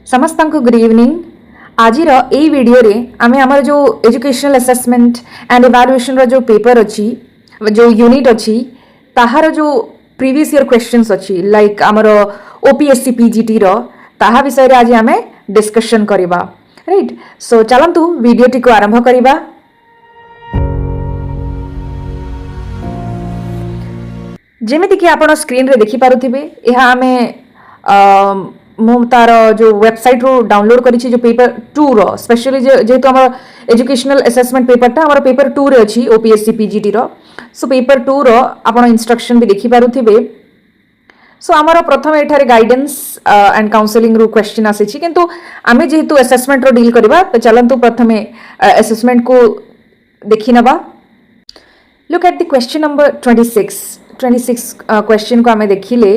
समस्त को good evening. आज यही वीडियो रे आमे आमर जो एजुकेशनल असेसमेंट एंड इवैल्यूएशन जो पेपर अच्छी जो यूनिट अच्छी ताहार जो प्रीवियस ईयर क्वेश्चंस अच्छी लाइक आमर ओपीएससी पीजीटी ताहा विषय रे आज आमे डिस्कशन करिबा। राइट, सो चलंतु वीडियो टी को आरंभ करिबा। जेमिति कि आपण स्क्रीन रे देखि पारुथिबे एहा आमे मु तार जो वेबसाइट रो डाउनलोड करिछि जो पेपर 2 रो स्पेशली जेहेतु हमर एजुकेशनल असेसमेंट पेपर टा हमर पेपर 2 रे अछि ओपीएससी पीजीटी रो। सो पेपर 2 रो आपण इंस्ट्रक्शन भी देखि पारुथिबे। सो हमर प्रथम एठारे गाइडेंस एंड काउंसलिंग रो क्वेश्चन आसीछि किंतु आमे जेहेतु असेसमेंट रो डील करबा तो चलंतु प्रथमे असेसमेंट को देखि नबा। Look at the question number 26 question को आमे देखिले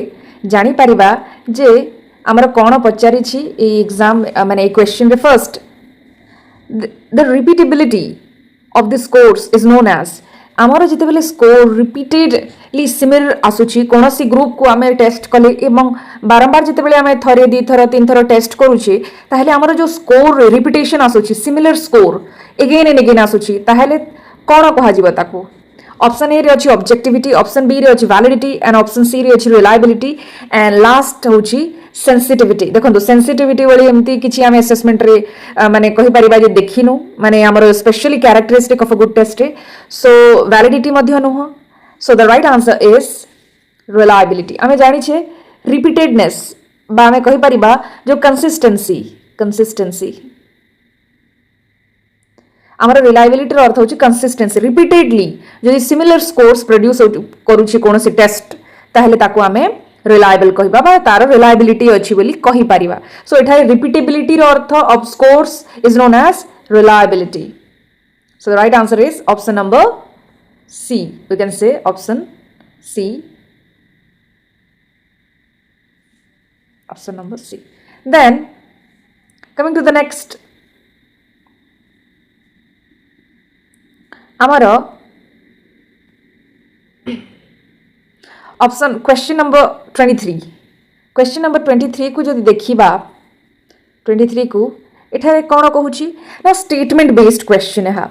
जानि परिबा जे आमर कौन पचारि एग्जाम माने question first the repeatability of this course is known as आमर जिते स्कोर रिपीटेडली सिमिलर आसुची कौन सी ग्रुप को आम टेस्ट कले एवं बारंबार जिते आम थे दी थर तीन थर टेस्ट करुचे ताहले आमर जो स्कोर रिपीटेशन आसुची similar score again and again आसुची ताहले कौन कह ताकू। ऑप्शन ए रे अछि ऑब्जेक्टिविटी, ऑप्शन बी रे अछि वैलिडिटी एंड ऑप्शन सी रे अछि रिलायबिलिटी एंड लास्ट होछि सेंसिटिविटी। देखो सेंसिटिविटी वाली एमती किछि आमे असेसमेंट रे माने कहि परिबा जे देखिनु माने हमर specially characteristic of a good test रे। सो वैलिडिटी मध्य नुह। So the right answer is reliability. आमे जानि छे रिपीटेडनेस बा आमे कहि परिबा जो कंसिस्टेंसी आमर रिलायबिलिटी अर्थ होची कंसिस्टेंसी रिपीटेडली जदि सिमिलर स्कोर्स प्रोड्यूस करूची कोनोसी टेस्ट ताहले ताको आमे रिलायबल कहिबा बा तार रिलायबिलिटी अछि बोली कहि परिबा। सो एठारे रिपीटेबिलिटी रो अर्थ of scores is known as reliability. So the right answer is option number C. We can say option C, option number C. Then coming to the next आमर option question number 23। Question number 23 को जदि देखिबा 23 को एठारे कौन कहूची ना statement based question है।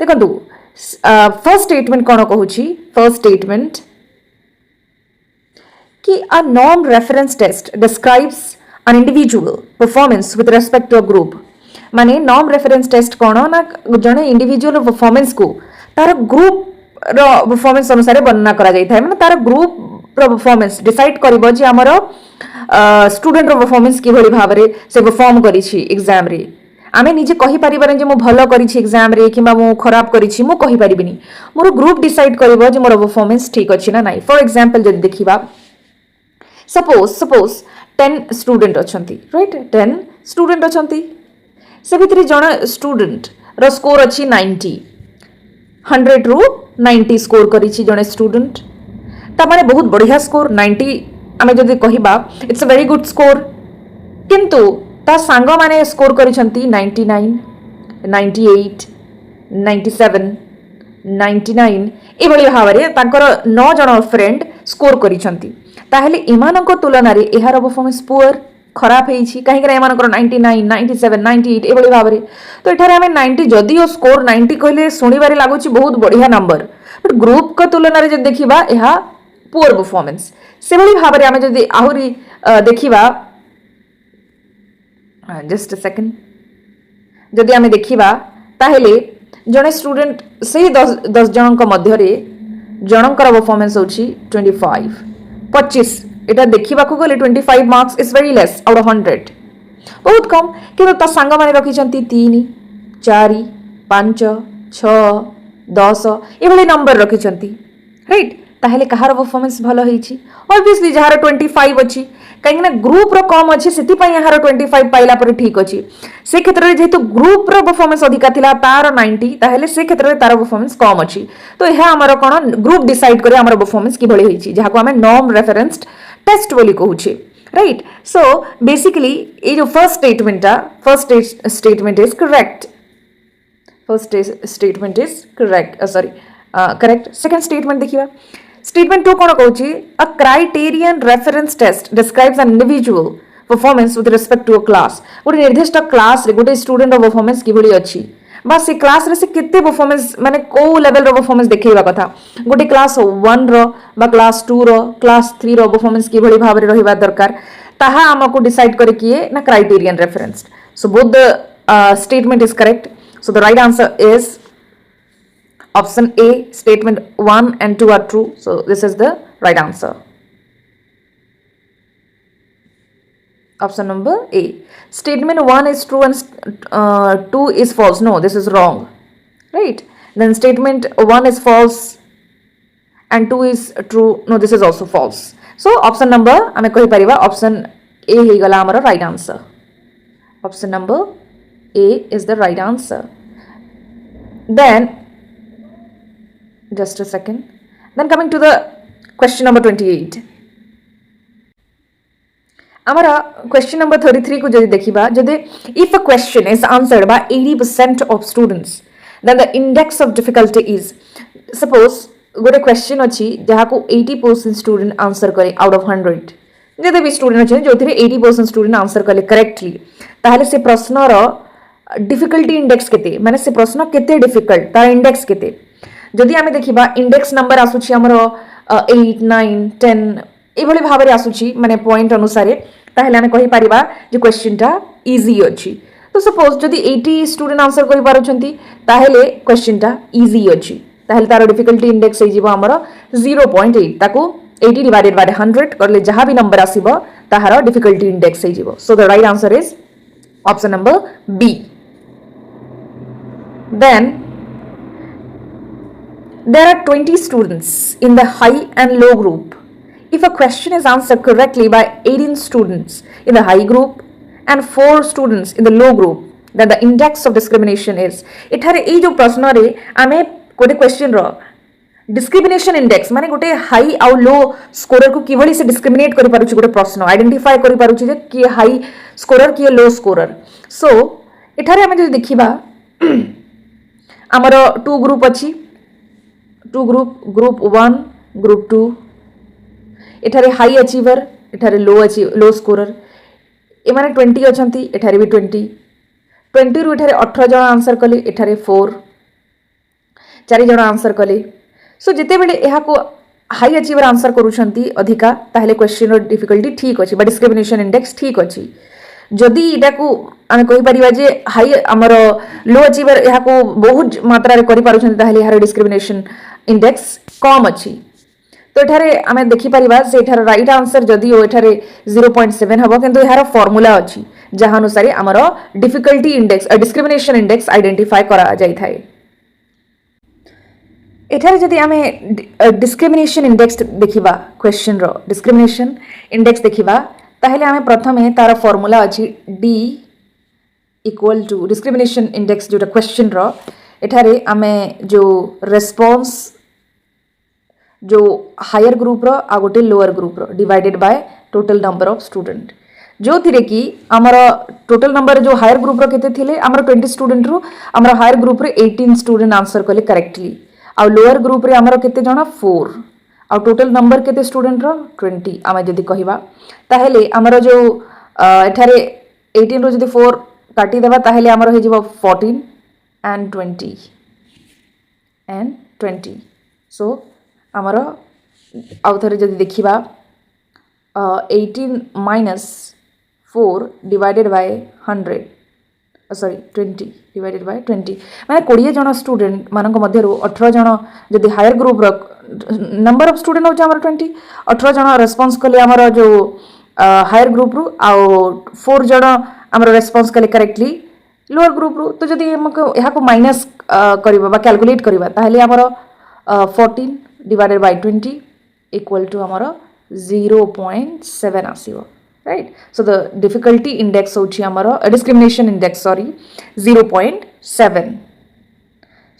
देखो फर्स्ट स्टेटमेंट कौन कहूची, फर्स्ट स्टेटमेंट कि a norm reference test describes an individual performance with respect to a group. माने नॉर्म रेफरेंस टेस्ट कौन ना जने इंडिविजुअल परफॉर्मेंस को तार ग्रुप रो परफॉर्मेंस अनुसार वर्णना करा जाय थाय। माने तार ग्रुप रो परफॉर्मेंस डिसाइड करबो जे हमर स्टूडेंट रो परफॉर्मेंस कि भली भाबरे से परफॉर्म करिछि एग्जाम रे। आमे निजे कहि परिबारे जे मो भलो करिछि एग्जाम रे किबा मो खराब करिछि मो कहि परिबिनी। मोर ग्रुप डिसाइड करबो जे मोर परफॉर्मेंस ठीक अछि ना नाही। फॉर एग्जांपल जदि देखिबा सपोज 10 स्टूडेंट अछंती, राइट 10 स्टूडेंट अछंती से भितरे जण स्टूडेंट रो स्कोर अछि 90, 100 रु 90 स्कोर करिछि जणे स्टूडेंट ता माने बहुत बढ़िया स्कोर 90 आमे जदि कहिबा it's a very good score. किंतु ता सांग माने स्कोर करिसंती 99, 98, 97, 99 एभली भावरे तांकर 9 जण फ्रेंड स्कोर करिसंती ताहेले इमानक तुलना रे एहार परफॉर्मेंस पुअर खराब हेछि काहे कि एमानकर 99, 97, 98 एभली भावरे। तो एठारे आमे 90 जदिओ स्कोर 90 कहले सुनिबारे लागुची बहुत बढ़िया नंबर बट ग्रुप का तुलना रे जे देखिबा एहा पुअर परफॉर्मेंस। से भली भावरे आमे जदि आहुरी देखिबा जस्ट अ सेकंड जदि आमे देखिबा ताहेले जणे स्टूडेंट से 10 जनक मध्य रे जनकर परफॉर्मेंस होची 25 एटा देखिबा को गले 25 marks is very less out of 100 बहुत कम। किंतु ता सांग माने रखिसंती 3, 4, 5, 6, 10 एभली नंबर रखिसंती, राइट। ताहेले कहार परफॉर्मेंस भलो हेछि ऑब्वियसली जहार 25 अछि काहे ना ग्रुप रो कम अछि सेति पई यहार 25 पाइला पर ठीक अछि। से क्षेत्र रे जेतु ग्रुप रो परफॉर्मेंस अधिका थिला तार 90 ताहेले से क्षेत्र रे तार परफॉर्मेंस कम अछि। तो यह हमर कोन ग्रुप डिसाइड करे हमर परफॉर्मेंस कि भली हेछि जाहा को हमें नॉर्म रेफरेंस्ड टेस्ट बोली कहूछे, राइट। सो बेसिकली ये जो first statement is correct. First statement is correct, sorry correct. Second statement देखिबा Statement 2 कौन कहूँ? A criterion reference test describes an individual performance with respect to a class गोटे निर्दिष्ट class रे गोटे स्टूडेंट परफॉर्मेंस किभली अछि बा से क्लास रे से केते परफॉर्मेंस माने को लेवल रो परफॉर्मेंस देखैबा कथा गोटे क्लास 1 रो बा क्लास 2 रो क्लास 3 रो परफॉर्मेंस किभली भाव रे रहिबा दरकार ताहा हमको डिसाइड करे किए ना criterion reference so both the statement is correct so the right answer is option A statement 1 and 2 are true so this is the right answer option number A statement 1 is true and 2 is false no this is wrong right then statement 1 is false and 2 is true no this is also false so option number ame kahi pariba option A he gala amara right answer option number A is the right answer then just a second then coming to the question number 28 हमारा question number 33 को जदि देखिबा जदि if a question is answered by 80% of students then the index of difficulty is suppose गोटे question अछि जहा को 80% student answer करे out of 100 जदि भी student अछि जोथिरे 80% student answer करे correctly ताहले से प्रश्न रो difficulty index केते माने से प्रश्न केते difficult तार index केते जदि आमे देखिबा इंडेक्स नंबर आसुची हमर 8 9 10 एभली भाबरे आसुची माने पॉइंट अनुसार ताहले आमे कहि परिबा जे क्वेश्चन टा इजी अछि तो सपोज जदि 80 स्टूडेंट आंसर करि पारुछंती ताहले क्वेश्चन टा इजी अछि ताहले तार डिफिकल्टी इंडेक्स हे जिवो हमर 0.8 ताको 80 डिवाइडेड बाय 100 करले जहा भी नंबर आसीबो ताहार डिफिकल्टी इंडेक्स हे जिवो so the right answer is option number B then there are 20 students in the high and low group if a question is answered correctly by 18 students in the high group and 4 students in the low group then the index of discrimination is एठारे ए जो प्रश्न रे आमे गोटे question रो discrimination index माने गोटे high आउ लो स्कोरर को किभली से डिस्क्रिमिनेट करि पारुछि गोटे प्रश्न आइडेंटिफाई करि पारुछि जे कि हाई स्कोरर कि लो स्कोरर सो एठारे आमे जे देखिबा हमर 2 ग्रुप अछि 2 group 1 group 2 एठारे हाई अचीवर एठारे लो स्कोरर ए माने 20 अछंती एठारे भी 20 रु एठारे 18 जण आंसर कले एठारे 4 जण आंसर कले सो जेते बेले एहा को हाई अचीवर आंसर करूछंती अधिका ताहले क्वेश्चन रो डिफिकल्टी ठीक अछि बा डिस्क्रिमिनेशन इंडेक्स ठीक अछि जदि इटा को आमे कहि परिबा जे हाई हमर लो अचीवर एहा को बहुत मात्रा रे करि पारुछंती ताहले एहार डिस्क्रिमिनेशन इंडेक्स कम अछि तो एठारे आमे देखि परिबा से एठार राइट आंसर जदि ओ एठारे 0.7 हबो किंतु एहार फार्मूला अछि जहा अनुसार हमर difficulty index discrimination index identify करा जाय थाए एठारे जदि आमे डिस्क्रिमिनेशन इंडेक्स देखिबा क्वेश्चन रो डिस्क्रिमिनेशन इंडेक्स देखिबा ताहले आमे प्रथमे तार फार्मूला अछि d equal to discrimination index जोटा क्वेश्चन रो एठारे आमे जो रेस्पॉन्स जो हायर ग्रुप रो आ गोटे लोअर ग्रुप रो divided by total number of student जो थिरे कि हमर टोटल नंबर जो हायर ग्रुप रो केते थिले हमर 20 स्टूडेंट रो हमर हायर ग्रुप रे 18 स्टूडेंट आंसर कले करेक्टली आ लोअर ग्रुप रे हमर केते जणा 4 आ टोटल नंबर केते स्टूडेंट रो 20 आमे जदी कहिबा ताहेले हमर जो एठारे 18 रो जदी 4 काटी देबा ताहेले हमर हे जिवो 14 and 20 so amara आउथरे जदि देखिबा 18 minus 4 divided by 100 sorry 20 divided by 20 माने 20 जण स्टूडेंट मानक मध्यरु 18 जण जदि हायर ग्रुप रो नंबर ऑफ स्टूडेंट होचे हमर 20 18 जण रेस्पॉन्स कले हमर जो हायर ग्रुप रु आ 4 जण हमर रेस्पॉन्स कले करेक्टली लोअर ग्रुप रू तो जदि हमको यहाँ को माइनस करिबा बा कैलकुलेट करिबा ताहले हमर 14 डिवाइडेड बाय 20 इक्वल टू हमर 0.7 आसीबो right so the difficulty index होची हमर डिस्क्रिमिनेशन इंडेक्स सॉरी 0.7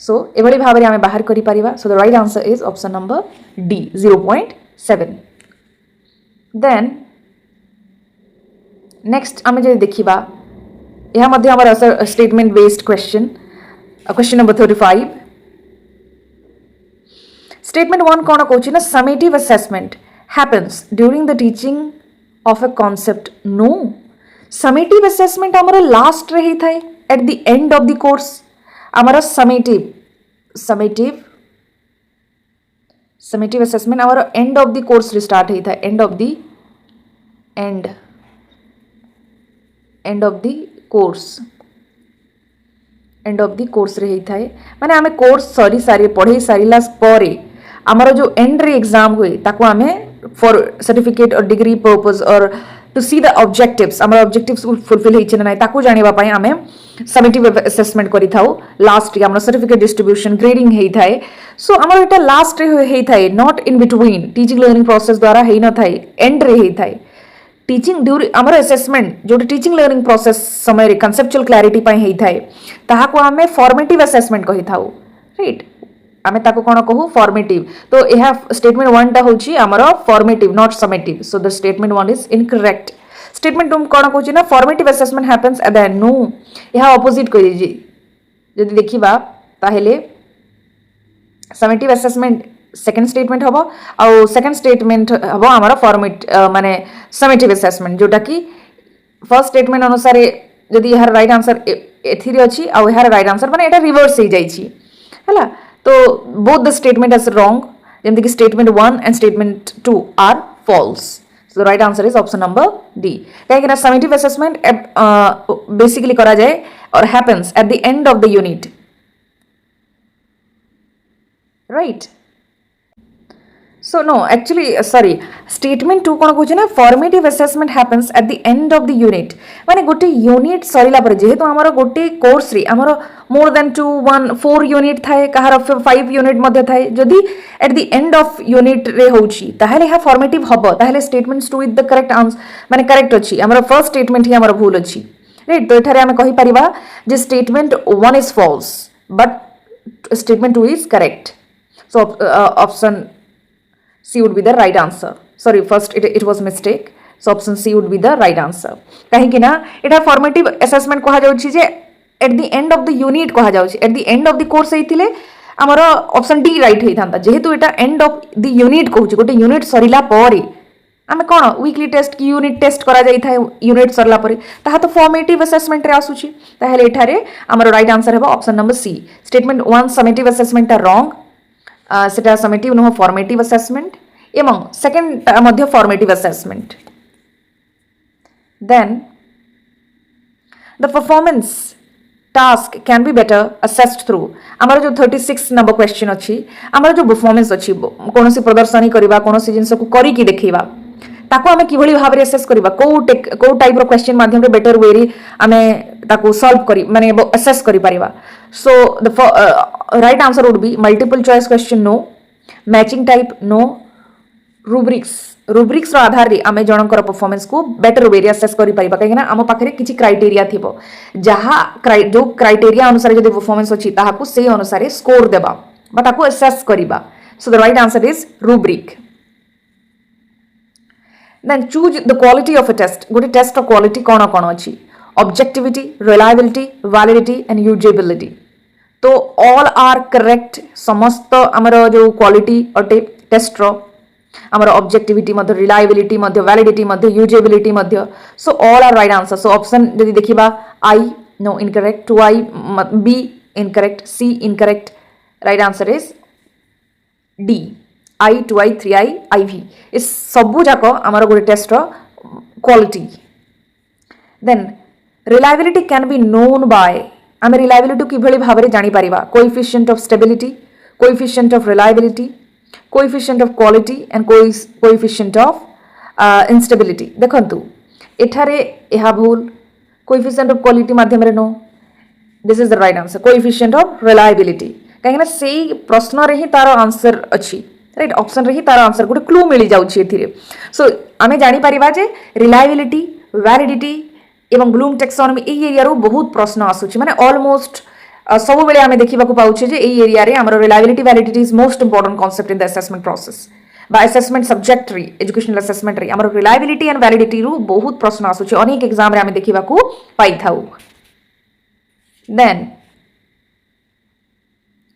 सो एभली भाबरे हमें बाहर करि परिबा so the right answer is option number D 0.7 then next आमे जे देखिबा यह मध्य हमारा statement based question question number 35 statement 1 कौन कहूँ ना summative assessment happens during the teaching of a concept? No. Summative assessment amara last रे ही थाए at the end of the course. amara summative assessment amara end of the course रे start ही था end of the course रे ही थाए माने आमे course सरी सारी पढ़े सारिला परे आमर जो एंड रे एग्जाम हुए ताको आमे फॉर सर्टिफिकेट और डिग्री पर्पस और टू सी द ऑब्जेक्टिव्स आमर ऑब्जेक्टिव्स फुलफिल हेछि ना नाही ताको जानिबा पई आमे समेटिव असेसमेंट करि थाउ लास्ट आमर सर्टिफिकेट डिस्ट्रीब्यूशन ग्रेडिंग हेइ थाए सो आमर एटा लास्ट रे हेइ थाए not in between teaching learning process द्वारा हेइ न थाए एंड रे हेइ थाए टीचिंग ड्यूरी आमर असेसमेंट जो टीचिंग लर्निंग प्रोसेस समय रे कन्सेप्चुअल क्लैरिटी पई हेइ थाए ताहाको आमे फॉर्मेटिव असेसमेंट कहि थाउ राइट आमे ताको कोन कहू फॉर्मेटिव तो यह स्टेटमेंट 1 टा होची हमरो formative not summative so the statement 1 is incorrect statement 2 कोन कहूची ना formative assessment happens at the end no यह ऑपोजिट कहि जी जदि देखिबा ताहेले समेटिव असेसमेंट सेकंड स्टेटमेंट हबो आ सेकंड स्टेटमेंट हबो हमरो फॉर्मेट माने समेटिव असेसमेंट जोटा कि फर्स्ट स्टेटमेंट अनुसार जदि यह राइट आंसर एथिरे अछि आ यह राइट आंसर माने एटा रिवर्स हे जाई छी हला तो both the statement is wrong जेमति कि statement 1 and statement 2 are false so the right answer is option number D काहे कि summative assessment basically करा जाए और happens at the end of the unit right so no actually sorry statement 2 कोन कहू ना formative assessment happens at the end of the unit माने गोटे unit Sarila पर जेहेतु हमर गोटे कोर्स रे हमर मोर देन 2 1 4 यूनिट थाए कहार 5 यूनिट मध्ये थाए जदी at the end of unit रे होउची ताहेले हा फॉर्मेटिव हबो ताहेले statements 2 is the correct answer माने करेक्ट अछि हमर फर्स्ट स्टेटमेंट ही हमर भूल अछि राइट तो एठारे हम कहि परिबा जे statement 1 is false but statement 2 is correct so option C would be the right answer. Sorry, first it was mistake. So option C would be the right answer. कहीं कि ना इटा formative assessment कहा जाउछि जे at the end of the unit कहा जाउछि at the end of the course हेतिले हमर option D right हेइ थांता जेहेतु इटा end of the unit कहउछि गोटे यूनिट सरिला परे आमे कोन वीकली टेस्ट की यूनिट टेस्ट करा जाई थाए यूनिट सरला परे ताहा तो फॉर्मेटिव असेसमेंट रे आसुछि ताहेले एठारे हमर राइट आंसर हेबो option number C statement 1 summative assessment ता रॉन्ग सेटा समेटिव नो फॉर्मेटिव असेसमेंट एवं सेकंड मध्य formative assessment then the performance task can be better assessed through आमर जो 36 नंबर क्वेश्चन अछि आमर जो परफॉर्मेंस अछि कोनोसी प्रदर्शनी करबा कोनोसी जिंस को करी की देखैबा ताको आमे किभली भाबरे असेस करबा को टाइप रो क्वेश्चन माध्यम रे बेटर वे रे आमे ताको सॉल्व करी माने असेस करी परिबा so the right answer would be multiple choice question no matching type no rubrics रो आधार रे आमे जनकर परफॉर्मेंस को बेटर वे रे असेस करी परिबा काहेना आम पाखरे किछि क्राइटेरिया थिबो जहा जो क्राइटेरिया अनुसार जदि परफॉर्मेंस अछि ताहाकू से अनुसार स्कोर देबा बा ताको असेस करिबा so the right answer is rubric then choose the quality of a test गोटे टेस्ट रो क्वालिटी कोन कोन अछि objectivity reliability validity and usability तो ऑल आर करेक्ट समस्त हमर जो क्वालिटी अटे टेस्ट रो हमर ऑब्जेक्टिविटी मध्य रिलायबिलिटी मध्य वैलिडिटी मध्य यूजेबिलिटी मध्य so all are right answer so option यदि देखिबा आई नो incorrect 2i B incorrect C incorrect right answer is D I 2i 3i IV इस सबु जाको हमर गोटे टेस्ट रो quality then reliability can be known by आमे रिलायबिलिटी किभली भाबरे जानि परिबा coefficient of stability coefficient of reliability coefficient of quality and coefficient of instability देखंतु एठारे एहा भूल कोएफिशिएंट ऑफ क्वालिटी माध्यम रे no this is the right answer coefficient of reliability काहेना सेही प्रश्न रे ही तार आंसर अछि राइट ऑप्शन रे ही तार आंसर गोटे क्लू मिल जाउछि एथिरे सो आमे जानि परिबा जे रिलायबिलिटी वैलिडिटी एवं ब्लूम टैक्सोनॉमी ए एरिया रो बहुत प्रश्न आसुछि माने ऑलमोस्ट सब बेले आमे देखिबा को पाउछि जे ए एरिया रे हमर reliability validity is most important concept in the assessment process बा असेसमेंट सब्जेक्ट रे एजुकेशनल असेसमेंट रे हमर रिलायबिलिटी एंड वैलिडिटी रो बहुत प्रश्न आसुछि अनेक एग्जाम रे आमे देखिबा को पाइ थाउ then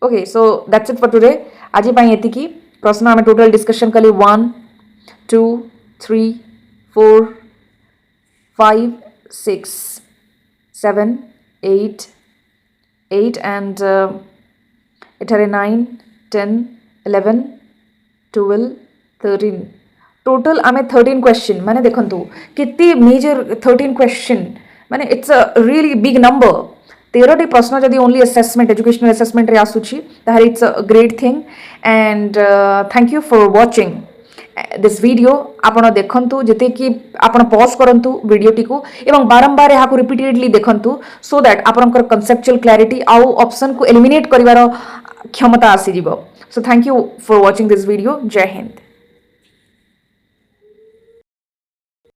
okay so that's it for today आज पई एतिकी प्रश्न आमे टोटल डिस्कशन कली 1 2 3 4 5 6 7 8 8 and ଏଠାରେ 9 10 11 12 13 टोटल आमे 13 क्वेश्चन माने देखंतु कितनी मेजर 13 क्वेश्चन माने it's a really big number 13 प्रश्न जदि ओनली असेसमेंट एजुकेशनल असेसमेंट रे आसुची ताहार it's a great thing and thank you for watching this video आपण देखंतु जते कि आपण पॉज करंतु वीडियो टिको एवं बारंबार यहाँ को रिपीटेडली देखंतु सो दैट आपनकर कॉन्सेप्चुअल क्लैरिटी आउ ऑप्शन को एलिमिनेट करिवार क्षमता आसी जिवो so thank you for watching this video जय हिंद।